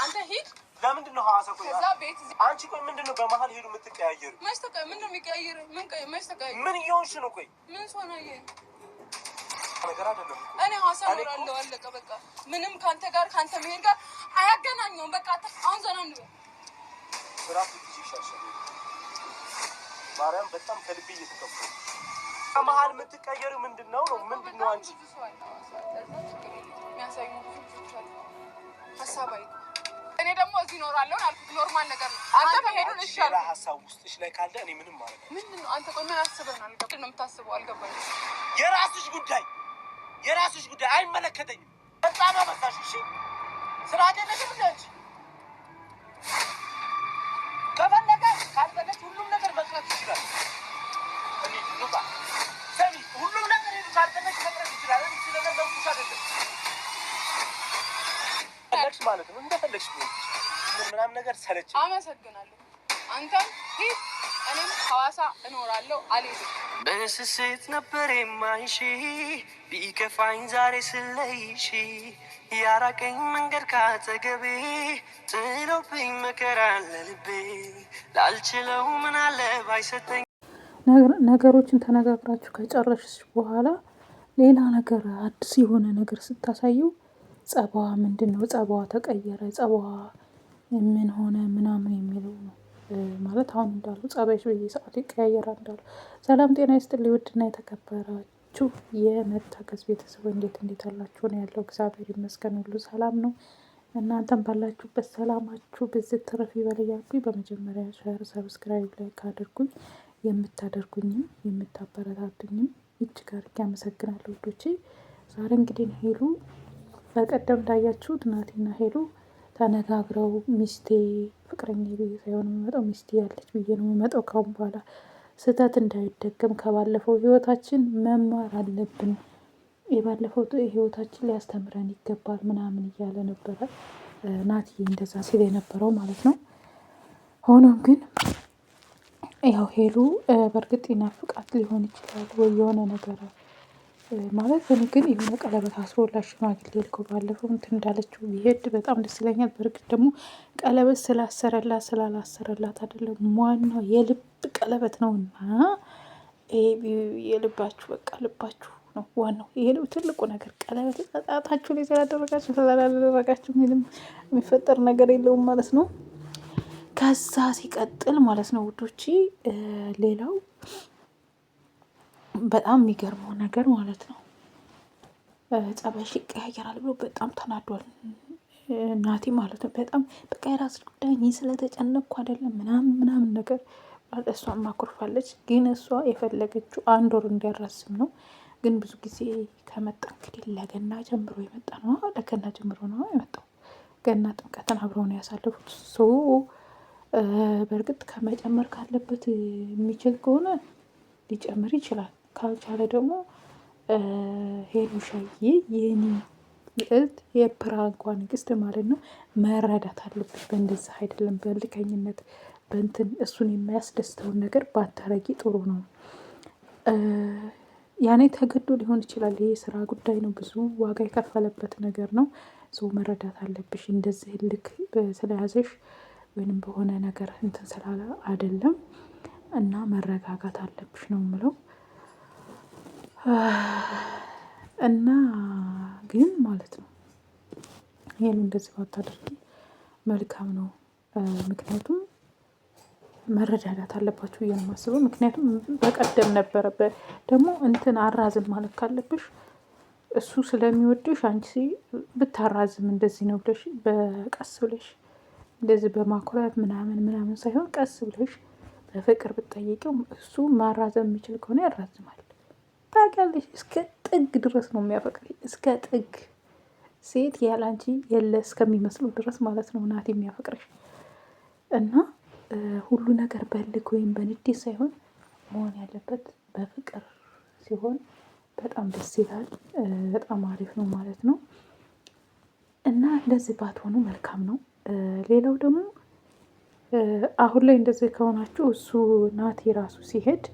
አንተ ሂድ። ለምንድን ነው ሐዋሳ ቆይ አንቺ ቆይ ምንድን ነው በመሀል ሄዱ የምትቀያየሩ? ምንድን ነው የሚቀያየር? ምን እየሆንሽ ነው? ቆይ ምን ሆነ? ነገር አይደለም። እኔ ሐዋሳ እኖራለሁ አለቀ በቃ። ምንም ካንተ መሄድ ጋር አያገናኘውም። በቃ አሁን ዘና እንበል። ስራት ይሽሻሻል። ማርያም በጣም ከልቤ እየተከፈለ በመሀል የምትቀያየሩ ምንድን ነው አንቺ? የሚያሳዩ ሀሳብ አይደለም። እኔ ደግሞ እዚህ እኖራለሁ አልኩት። ኖርማል ነገር ነው። አንተ በሄዱን ይሻል ሀሳብ ውስጥሽ ላይ ካለ እኔ ምንም ማለት ነው። ምንድን ነው አንተ ቆይ ምን አስበናል? ምንድን ነው የምታስበው? አልገባኝም። የራስሽ ጉዳይ አይመለከተኝም። በጣም አበዛሽ። እሺ ስራ አይደለም እንዴ? ከፈለገ ካልፈለገ ሁሉም ነገር መስራት ይችላል። እኔ ኑባ ሰሚ ሁሉም ነገር ካልፈለገ መስራት ይችላል። እኔ ስለነበርኩሽ አይደለም ፈለግሽ ማለት ነው። እንደፈለግሽ ምናምን ነገር ሰለች። አመሰግናለሁ። አንተም ሂድ፣ እኔም ሐዋሳ እኖራለሁ አልሄድም። በስስት ነበር የማይሽ ቢከፋኝ ዛሬ ስለይሽ ያራቀኝ መንገድ ካጠገቤ ጥሎብኝ መከራ ለልቤ ላልችለው ምን አለ ባይሰጠኝ። ነገሮችን ተነጋግራችሁ ከጨረስሽ በኋላ ሌላ ነገር አዲስ የሆነ ነገር ስታሳየው ጸባዋ ምንድን ነው? ጸባዋ ተቀየረ፣ ጸባዋ ምን ሆነ ምናምን የሚለው ነው ማለት አሁን እንዳሉ ጸባይሽ በየሰዓቱ ይቀያየራል እንዳሉ። ሰላም ጤና ይስጥልኝ ውድና የተከበራችሁ የመታገዝ ቤተሰብ እንዴት አላችሁ? ነው ያለው። እግዚአብሔር ይመስገን ሁሉ ሰላም ነው። እናንተም ባላችሁበት ሰላማችሁ ብዝት ትርፍ ይበል እያልኩኝ በመጀመሪያ ሼር፣ ሰብስክራይብ፣ ላይክ አድርጉኝ። የምታደርጉኝም የምታበረታቱኝም እጅግ አድርጌ አመሰግናለሁ ውዶቼ። ዛሬ እንግዲህ ሄሉ በቀደም እንዳያችሁት ናቲና ሄሉ ተነጋግረው ሚስቴ ፍቅረኛ ብዬ ሳይሆን የሚመጣው ሚስቴ ያለች ብዬ ነው የሚመጣው። ካሁን በኋላ ስህተት እንዳይደገም ከባለፈው ህይወታችን መማር አለብን፣ የባለፈው ህይወታችን ሊያስተምረን ይገባል ምናምን እያለ ነበረ ናቲ እንደዛ ሲል የነበረው ማለት ነው። ሆኖም ግን ያው ሄሉ በእርግጥ ይናፍቃት ሊሆን ይችላል ወይ የሆነ ነገር ማለት እኔ ግን የሆነ ቀለበት አስሮላት ሽማግሌ ልከው ባለፈው እንትን እንዳለችው ቢሄድ በጣም ደስ ይለኛል። በእርግጥ ደግሞ ቀለበት ስላሰረላት ስላላሰረላት አይደለም፣ ዋናው የልብ ቀለበት ነውና የልባችሁ በቃ ልባችሁ ነው ዋናው። ይሄ ነው ትልቁ ነገር። ቀለበት ጣታችሁ ላይ ስላላደረጋችሁ ምንም የሚፈጠር ነገር የለውም ማለት ነው። ከዛ ሲቀጥል ማለት ነው ውዶቼ ሌላው በጣም የሚገርመው ነገር ማለት ነው ጸባይሽ ይቀያየራል ብሎ በጣም ተናዷል ናቲ ማለት ነው። በጣም በቃ የራስሽ ጉዳይ እኔ ስለተጨነቅኩ አይደለም ምናምን ነገር እሷም አኩርፋለች። ግን እሷ የፈለገችው 1 ወር እንዲያራስም ነው። ግን ብዙ ጊዜ ከመጣ እንግዲህ ለገና ጀምሮ የመጣ ነው። ለገና ጀምሮ ነው የመጣው። ገና ጥምቀትን አብረው ነው ያሳለፉት። በእርግጥ ከመጨመር ካለበት የሚችል ከሆነ ሊጨምር ይችላል። ካልቻለ ደግሞ ሄሉሻዬ የኔ ልዕልት የፕራንኳ ንግስት ማለት ነው መረዳት አለብሽ። በእንደዚህ አይደለም በልከኝነት በእንትን እሱን የማያስደስተውን ነገር ባታረጊ ጥሩ ነው። ያኔ ተገዶ ሊሆን ይችላል። ይሄ ስራ ጉዳይ ነው። ብዙ ዋጋ የከፈለበት ነገር ነው። ሰው መረዳት አለብሽ። እንደዚህ ልክ ስለያዘሽ ወይንም በሆነ ነገር እንትን ስላለ አይደለም እና መረጋጋት አለብሽ ነው የምለው። እና ግን ማለት ነው ይሄን እንደዚህ ባታደርጊ መልካም ነው። ምክንያቱም መረዳዳት አለባችሁ ብዬ ነው የማስበው። ምክንያቱም በቀደም ነበረ ደግሞ እንትን አራዝም ማለት ካለብሽ እሱ ስለሚወድሽ አንቺ ብታራዝም እንደዚህ ነው ብለሽ በቀስ ብለሽ እንደዚህ በማኩረፍ ምናምን ሳይሆን ቀስ ብለሽ በፍቅር ብትጠይቂው እሱ ማራዘም የሚችል ከሆነ ያራዝማል። ታውቂያለሽ፣ እስከ ጥግ ድረስ ነው የሚያፈቅር፣ እስከ ጥግ ሴት ያላንቺ የለ እስከሚመስሉ ድረስ ማለት ነው ናት የሚያፈቅርሽ። እና ሁሉ ነገር በልክ ወይም በንዴት ሳይሆን መሆን ያለበት በፍቅር ሲሆን በጣም ደስ ይላል። በጣም አሪፍ ነው ማለት ነው። እና እንደዚህ ባትሆኑ መልካም ነው። ሌላው ደግሞ አሁን ላይ እንደዚህ ከሆናችሁ እሱ ናቲ ራሱ ሲሄድ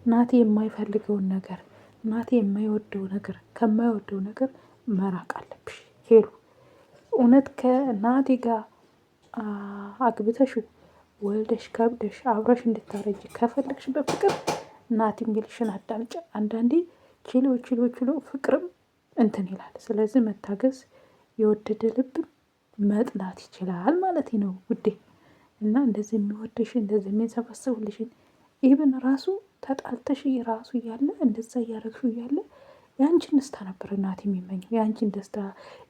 ናቲ የማይፈልገውን ነገር ናቲ የማይወደው ነገር ከማይወደው ነገር መራቅ አለብሽ ሄሉ። እውነት ከናቲ ጋር አግብተሽው ወልደሽ ከብደሽ አብረሽ እንድታረጅ ከፈለግሽ በፍቅር ናቲ የሚልሽን አዳምጪ። አንዳንዴ ችሎ ፍቅርም እንትን ይላል። ስለዚህ መታገስ የወደደ ልብም መጥላት ይችላል ማለት ነው ውዴ። እና እንደዚህ የሚወደሽን እንደዚህ የሚንሰፈስብልሽን ኢብን ራሱ ተጣልተሽ ራሱ እያለ እንደዛ እያረግሹ እያለ የአንቺን ደስታ ነበር እናት የሚመኘው። የአንቺን ደስታ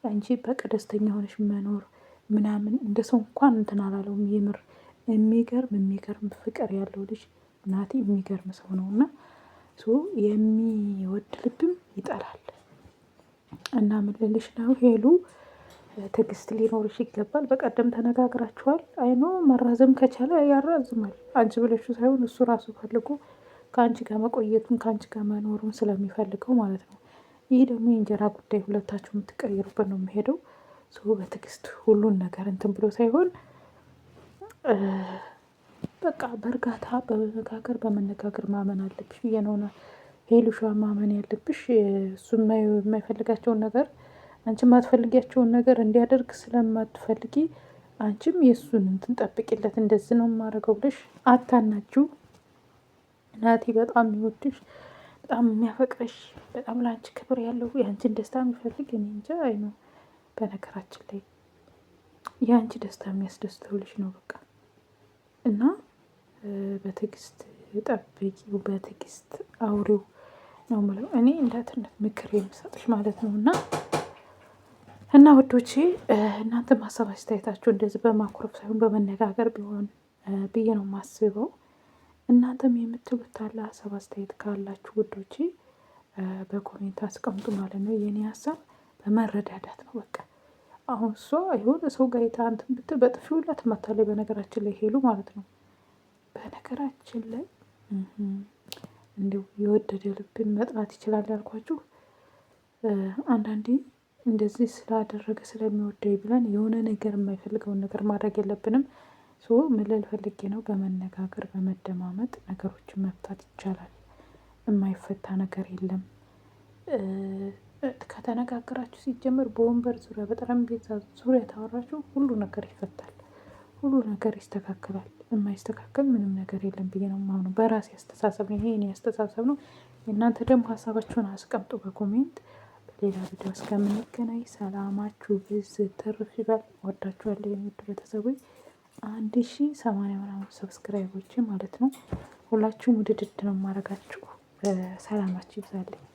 የአንቺ በቃ ደስተኛ ሆነሽ መኖር ምናምን እንደ ሰው እንኳን እንትን አላለውም። የምር የሚገርም ፍቅር ያለው ልጅ ናቲ የሚገርም ሰው ነው። እና የሚወድ ልብም ይጠላል። እና ምን ልልሽ ነው ሄሉ ትዕግስት ሊኖርሽ ይገባል። በቀደም ተነጋግራችኋል። አይኖ መራዘም ከቻለ ያራዝማል። አንቺ ብለሽ ሳይሆን እሱ ራሱ ፈልጎ ከአንቺ ጋር መቆየቱን ከአንቺ ጋር መኖሩን ስለሚፈልገው ማለት ነው። ይህ ደግሞ የእንጀራ ጉዳይ ሁለታችሁ የምትቀይሩበት ነው የሚሄደው። በትዕግስት ሁሉን ነገር እንትን ብሎ ሳይሆን በቃ በእርጋታ በመነጋገር ማመን አለብሽ ብዬ ነው ሄሉሻ ማመን ያለብሽ። እሱ የማይፈልጋቸውን ነገር አንቺ የማትፈልጊያቸውን ነገር እንዲያደርግ ስለማትፈልጊ አንቺም የእሱን እንትን ጠብቂለት። እንደዚህ ነው የማደርገው ብለሽ አታናችሁ። ናቲ በጣም የሚወድሽ በጣም የሚያፈቅረሽ በጣም ለአንቺ ክብር ያለው የአንቺን ደስታ የሚፈልግ እኔ እንጃ አይ ነው። በነገራችን ላይ የአንቺ ደስታ የሚያስደስተው ልጅ ነው በቃ። እና በትዕግስት ጠብቂው፣ በትዕግስት አውሪው ነው የምለው እኔ እንደ ትነት ምክር የምሰጥሽ ማለት ነው። እና ውዶቼ እናንተ ሀሳብ አስተያየታችሁ እንደዚህ በማኩረፍ ሳይሆን በመነጋገር ቢሆን ብዬ ነው የማስበው። እናንተም የምትሉት አለ ሀሳብ አስተያየት ካላችሁ ውዶቼ በኮሜንት አስቀምጡ ማለት ነው። የኔ ሀሳብ በመረዳዳት ነው በቃ። አሁን እሷ የሆነ ሰው ጋር እንትን ብትል በጥፊ ሁላ ትመታለች። በነገራችን ላይ ሄሉ ማለት ነው። በነገራችን ላይ እንዲሁ የወደደ ልብን መጥላት ይችላል ያልኳችሁ አንዳንዴ እንደዚህ ስላደረገ ስለሚወደኝ ብለን የሆነ ነገር የማይፈልገውን ነገር ማድረግ የለብንም። ምን ልል ፈልጌ ነው፣ በመነጋገር በመደማመጥ ነገሮችን መፍታት ይቻላል። የማይፈታ ነገር የለም። ከተነጋገራችሁ ሲጀመር በወንበር ዙሪያ በጠረጴዛ ዙሪያ ታወራችሁ ሁሉ ነገር ይፈታል፣ ሁሉ ነገር ይስተካከላል። የማይስተካከል ምንም ነገር የለም ብዬ ነው የማምነው። በራሴ አስተሳሰብ ነው፣ ይሄ የእኔ አስተሳሰብ ነው። የእናንተ ደግሞ ሀሳባችሁን አስቀምጡ በኮሜንት። ሌላ ቪዲዮ እስከምንገናኝ ሰላማችሁ ብዝ ትርፍ ይበል። ወዳችኋለሁ የሚወዱ ቤተሰቦች 1080 ምናምን ሰብስክራይቦች ማለት ነው። ሁላችሁም ውድድድ ነው የማደርጋችሁ። ሰላማችሁ ይብዛልኝ።